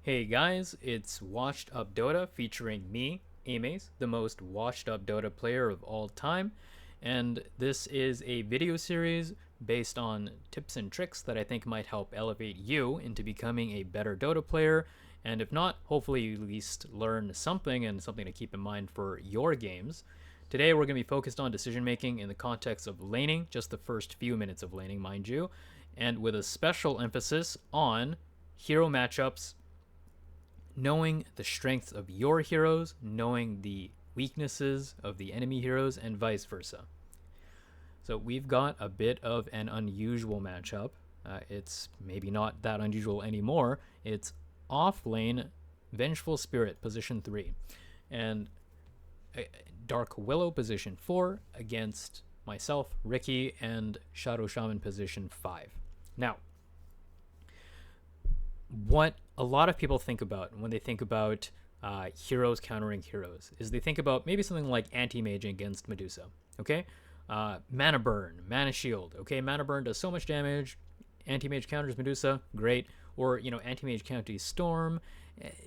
Hey guys, it's Washed Up Dota featuring me, Amaze, the most washed up Dota player of all time. And this is a video series based on tips and tricks that I think might help elevate you into becoming a better Dota player. And if not, hopefully you at least learn something and something to keep in mind for your games. Today we're going to be focused on decision making in the context of laning, just the first few minutes of laning, mind you, and with a special emphasis on hero matchups, knowing the strengths of your heroes, knowing the weaknesses of the enemy heroes, and vice versa. So we've got a bit of an unusual matchup. It's maybe not that unusual anymore. It's off lane Vengeful Spirit, position 3, and Dark Willow, position 4, against myself, Ricky, and Shadow Shaman, position 5. Now, what a lot of people think about when they think about heroes countering heroes is they think about maybe something like anti-mage against Medusa. Okay, mana burn, mana shield. Okay, mana burn does so much damage. Anti-mage counters Medusa, great. Or anti-mage counters Storm.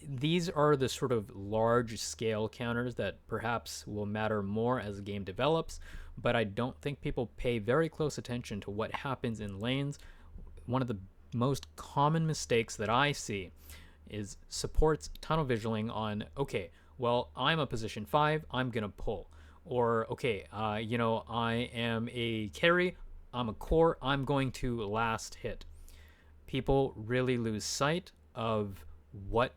These are the sort of large-scale counters that perhaps will matter more as the game develops. But I don't think people pay very close attention to what happens in lanes. One of the most common mistakes that I see is supports tunnel visioning on, okay, well, I'm a position 5, I'm gonna pull. Or, okay, I am a carry, I'm a core, I'm going to last hit. People really lose sight of what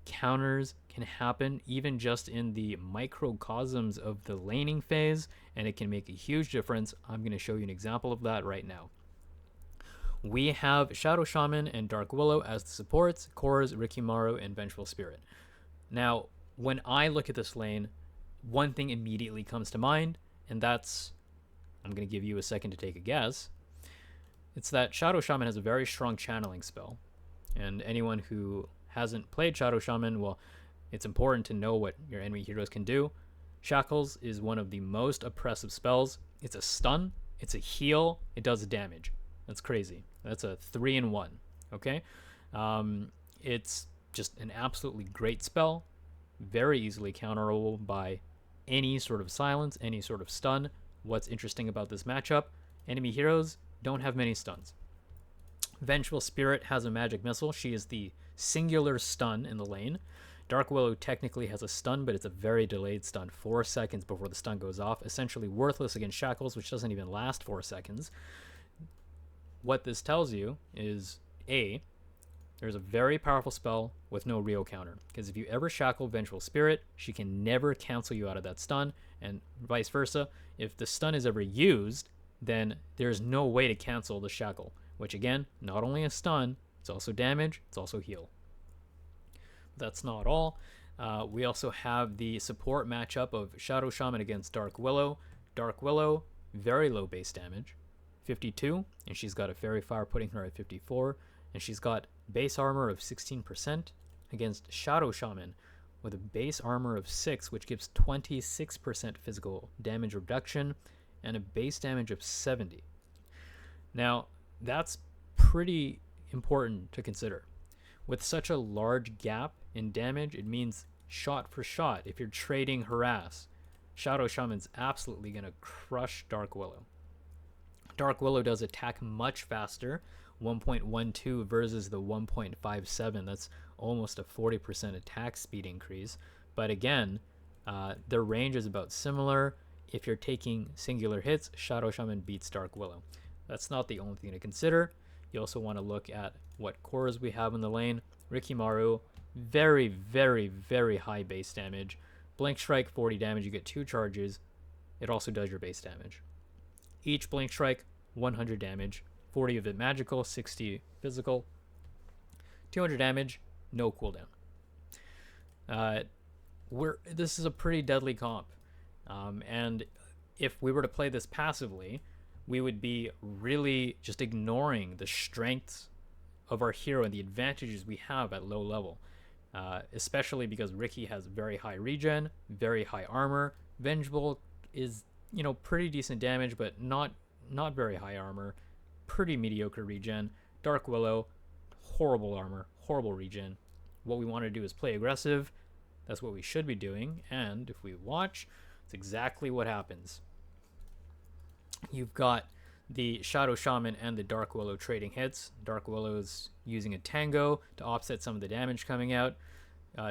counters can happen even just in the microcosms of the laning phase, and it can make a huge difference. I'm going to show you an example of that right now. We have Shadow Shaman and Dark Willow as the supports, cores, Rikimaru, and Vengeful Spirit. Now, when I look at this lane, one thing immediately comes to mind, and that's, I'm going to give you a second to take a guess. It's that Shadow Shaman has a very strong channeling spell, and anyone who hasn't played Shadow Shaman, well, it's important to know what your enemy heroes can do. Shackles is one of the most oppressive spells. It's a stun, it's a heal, it does damage. That's crazy. That's a 3-in-1. Okay, it's just an absolutely great spell, very easily counterable by any sort of silence, any sort of stun. What's interesting about this matchup? Enemy heroes don't have many stuns. Vengeful Spirit has a magic missile. She is the singular stun in the lane. Dark Willow technically has a stun, but it's a very delayed stun, 4 seconds before the stun goes off, essentially worthless against Shackles, which doesn't even last 4 seconds. What this tells you is, A, there's a very powerful spell with no real counter, because if you ever shackle Vengeful Spirit, she can never cancel you out of that stun, and vice versa. If the stun is ever used, then there's no way to cancel the shackle, which again, not only a stun, it's also damage, it's also heal. But that's not all. We also have the support matchup of Shadow Shaman against Dark Willow. Dark Willow, very low base damage, 52, and she's got a Fairy Fire putting her at 54, and she's got base armor of 16% against Shadow Shaman with a base armor of 6, which gives 26% physical damage reduction and a base damage of 70. Now, that's pretty important to consider. With such a large gap in damage, it means shot for shot, if you're trading harass, Shadow Shaman's absolutely going to crush Dark Willow. Dark Willow does attack much faster, 1.12 versus the 1.57. That's almost a 40% attack speed increase. But again, their range is about similar. If you're taking singular hits, Shadow Shaman beats Dark Willow. That's not the only thing to consider. You also want to look at what cores we have in the lane. Rikimaru, very, very, very high base damage. Blink Strike, 40 damage. You get 2 charges. It also does your base damage. Each Blink Strike, 100 damage, 40 of it magical, 60 physical, 200 damage, no cooldown. This is a pretty deadly comp, and if we were to play this passively, we would be really just ignoring the strengths of our hero and the advantages we have at low level, especially because Ricky has very high regen, very high armor. Vengeful is pretty decent damage, but not very high armor, pretty mediocre regen. Dark Willow, horrible armor, horrible regen. what we want to do is play aggressive. That's what we should be doing. And if we watch, it's exactly what happens. You've got the Shadow Shaman and the Dark Willow trading hits. Dark Willow's using a Tango to offset some of the damage coming out.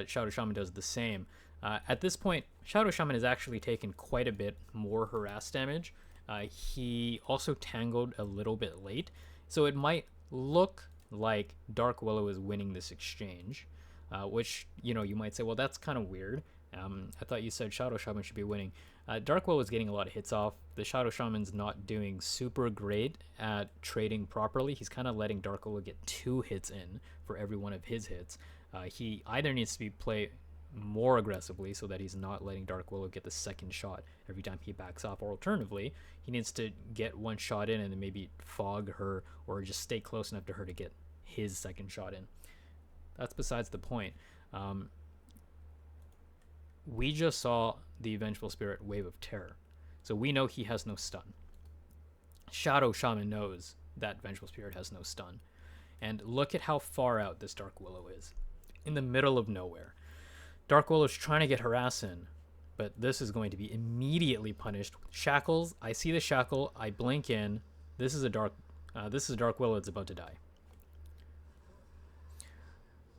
Shadow Shaman does the same. At this point, Shadow Shaman has actually taken quite a bit more harass damage. He also tangled a little bit late, so it might look like Dark Willow is winning this exchange, which, you might say, well, that's kind of weird. I thought you said Shadow Shaman should be winning. Dark Willow is getting a lot of hits off. The Shadow Shaman's not doing super great at trading properly. He's kind of letting Dark Willow get 2 hits in for every one of his hits. He either needs to play more aggressively so that he's not letting Dark Willow get the second shot every time he backs off, or alternatively, he needs to get 1 shot in and then maybe fog her or just stay close enough to her to get his second shot in. That's besides the point. We just saw the Vengeful Spirit Wave of Terror, so we know he has no stun. Shadow Shaman knows that Vengeful Spirit has no stun, and look at how far out this Dark Willow is. In the middle of nowhere. Dark Willow's trying to get harass in, but this is going to be immediately punished. Shackles, I see the shackle, I blink in. This is a Dark Willow that's about to die.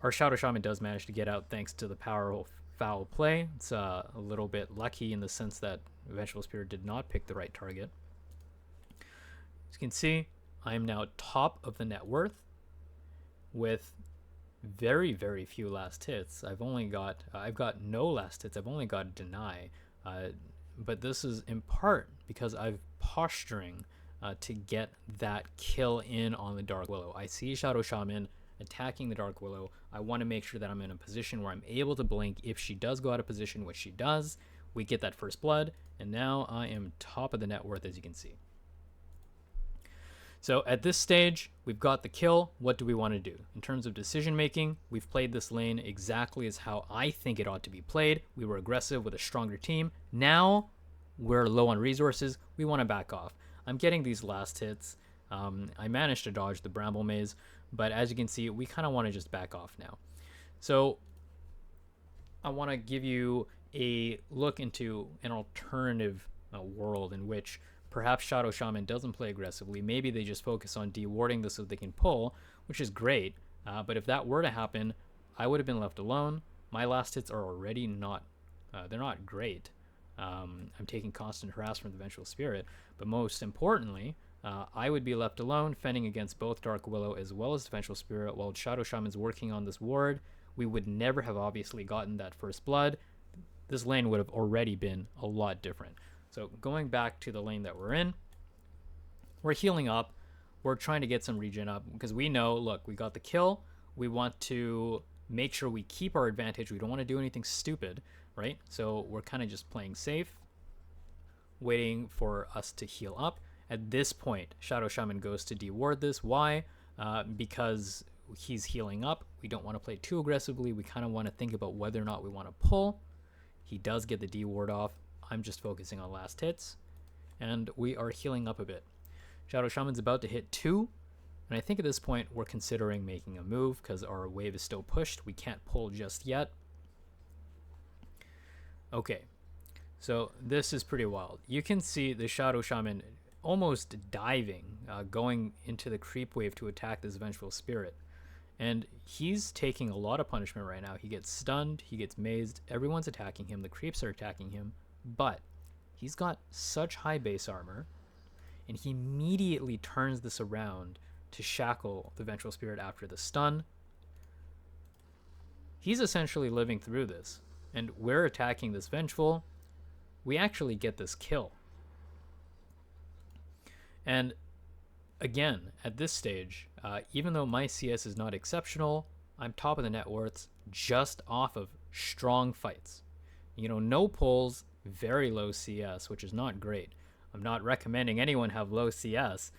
Our Shadow Shaman does manage to get out thanks to the powerful foul play. It's a little bit lucky in the sense that Vengeful Spirit did not pick the right target. As you can see, I am now top of the net worth with very, very few last hits. I've got no last hits. I've only got deny, but this is in part because I'm posturing to get that kill in on the Dark Willow. I see Shadow Shaman attacking the Dark Willow. I want to make sure that I'm in a position where I'm able to blink if she does go out of position, which she does. We get that first blood, and now I am top of the net worth, as you can see. So at this stage, we've got the kill. What do we want to do? In terms of decision making, we've played this lane exactly as how I think it ought to be played. We were aggressive with a stronger team. Now we're low on resources. We want to back off. I'm getting these last hits. I managed to dodge the Bramble Maze, but as you can see, we kind of want to just back off now. So I want to give you a look into an alternative world in which perhaps Shadow Shaman doesn't play aggressively. Maybe they just focus on dewarding this so they can pull, which is great. But if that were to happen, I would have been left alone. My last hits are already not, they're not great. I'm taking constant harass from the Vengeful Spirit. But most importantly, I would be left alone, fending against both Dark Willow as well as the Vengeful Spirit, while Shadow Shaman's working on this ward. We would never have obviously gotten that first blood. This lane would have already been a lot different. So going back to the lane that we're in, we're healing up. We're trying to get some regen up because we know, look, we got the kill. We want to make sure we keep our advantage. We don't want to do anything stupid, right? So we're kind of just playing safe, waiting for us to heal up. At this point, Shadow Shaman goes to deward this. Why? Because he's healing up. We don't want to play too aggressively. We kind of want to think about whether or not we want to pull. He does get the deward off. I'm just focusing on last hits, and we are healing up a bit. Shadow Shaman's about to hit 2, and I think at this point we're considering making a move because our wave is still pushed. We can't pull just yet. Okay, so this is pretty wild. You can see the Shadow Shaman almost diving, going into the creep wave to attack this Vengeful Spirit. And he's taking a lot of punishment right now. He gets stunned, he gets mazed, everyone's attacking him, the creeps are attacking him. But he's got such high base armor, and he immediately turns this around to shackle the Vengeful Spirit after the stun. He's essentially living through this, and we're attacking this Vengeful. We actually get this kill. And again, at this stage, even though my CS is not exceptional, I'm top of the net worths just off of strong fights. No pulls, very low CS, which is not great. I'm not recommending anyone have low CS,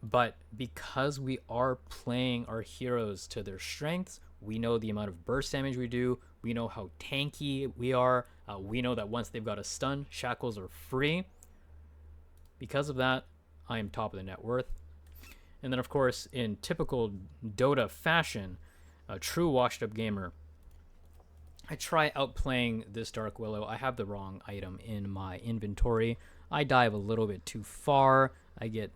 but because we are playing our heroes to their strengths, we know the amount of burst damage we do, we know how tanky we are, we know that once they've got a stun, shackles are free. Because of that, I am top of the net worth. And then of course, in typical Dota fashion, a true washed up gamer, I try outplaying this Dark Willow. I have the wrong item in my inventory. I dive a little bit too far. I get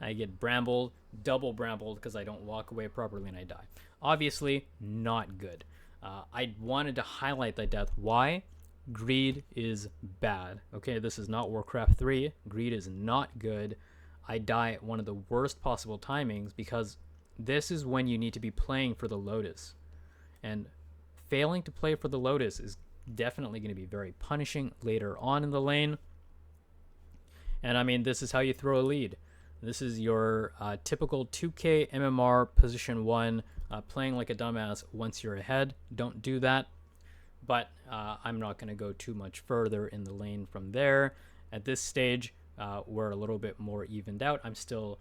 I get brambled, double brambled because I don't walk away properly and I die. Obviously, not good. I wanted to highlight that death. Why? Greed is bad. Okay, this is not Warcraft 3. Greed is not good. I die at one of the worst possible timings because this is when you need to be playing for the Lotus. And failing to play for the Lotus is definitely going to be very punishing later on in the lane. And I mean, this is how you throw a lead. This is your typical 2K MMR position 1, playing like a dumbass once you're ahead. Don't do that. But I'm not going to go too much further in the lane from there. At this stage, we're a little bit more evened out. I'm still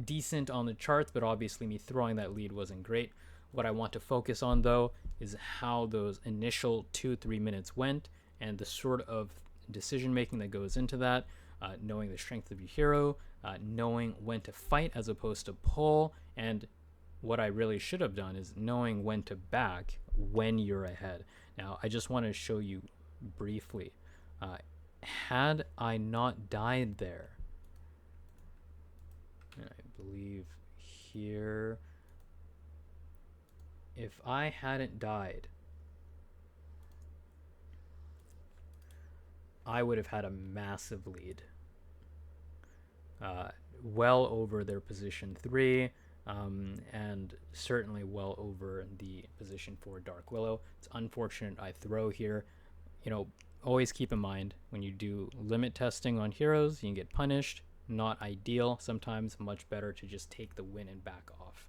decent on the charts, but obviously me throwing that lead wasn't great. What I want to focus on, though, is how those initial 2-3 minutes went and the sort of decision making that goes into that, knowing the strength of your hero, knowing when to fight as opposed to pull, and what I really should have done is knowing when to back when you're ahead. Now, I just want to show you briefly. Had I not died there, and I believe here, if I hadn't died, I would have had a massive lead. Well over their position 3, and certainly well over the position 4 Dark Willow. It's unfortunate I throw here. You know, always keep in mind when you do limit testing on heroes, you can get punished. Not ideal. Sometimes much better to just take the win and back off.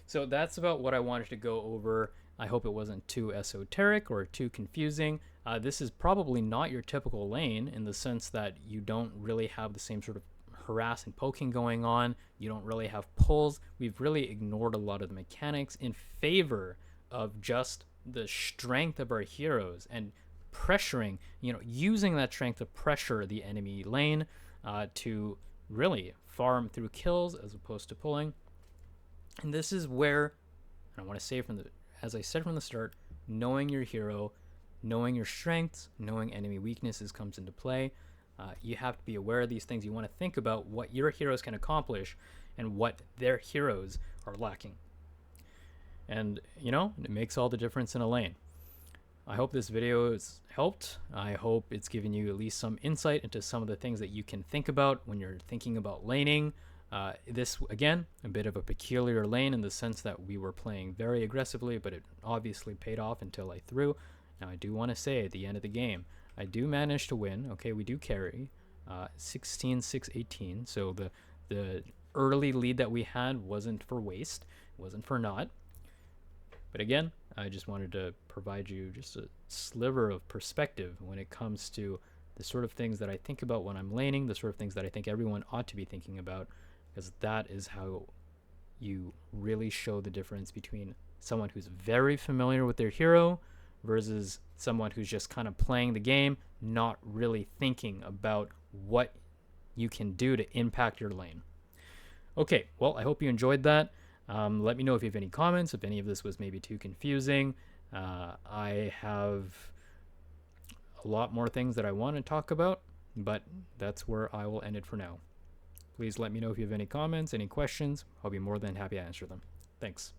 So that's about what I wanted to go over. I hope it wasn't too esoteric or too confusing. This is probably not your typical lane in the sense that you don't really have the same sort of harass and poking going on. You don't really have pulls. We've really ignored a lot of the mechanics in favor of just the strength of our heroes and pressuring, using that strength to pressure the enemy lane to really farm through kills as opposed to pulling. And this is where, and I want to say as I said from the start, knowing your hero, knowing your strengths, knowing enemy weaknesses comes into play. You have to be aware of these things. You want to think about what your heroes can accomplish and what their heroes are lacking. And, it makes all the difference in a lane. I hope this video has helped. I hope it's given you at least some insight into some of the things that you can think about when you're thinking about laning. This, again, a bit of a peculiar lane in the sense that we were playing very aggressively, but it obviously paid off until I threw. Now, I do want to say at the end of the game, I do manage to win. Okay, we do carry 16-6-18. So the early lead that we had wasn't for waste, wasn't for naught. But again, I just wanted to provide you just a sliver of perspective when it comes to the sort of things that I think about when I'm laning, the sort of things that I think everyone ought to be thinking about, because that is how you really show the difference between someone who's very familiar with their hero versus someone who's just kind of playing the game, not really thinking about what you can do to impact your lane. Okay, well, I hope you enjoyed that. Let me know if you have any comments, if any of this was maybe too confusing. I have a lot more things that I want to talk about, but that's where I will end it for now. Please let me know if you have any comments, any questions. I'll be more than happy to answer them. Thanks.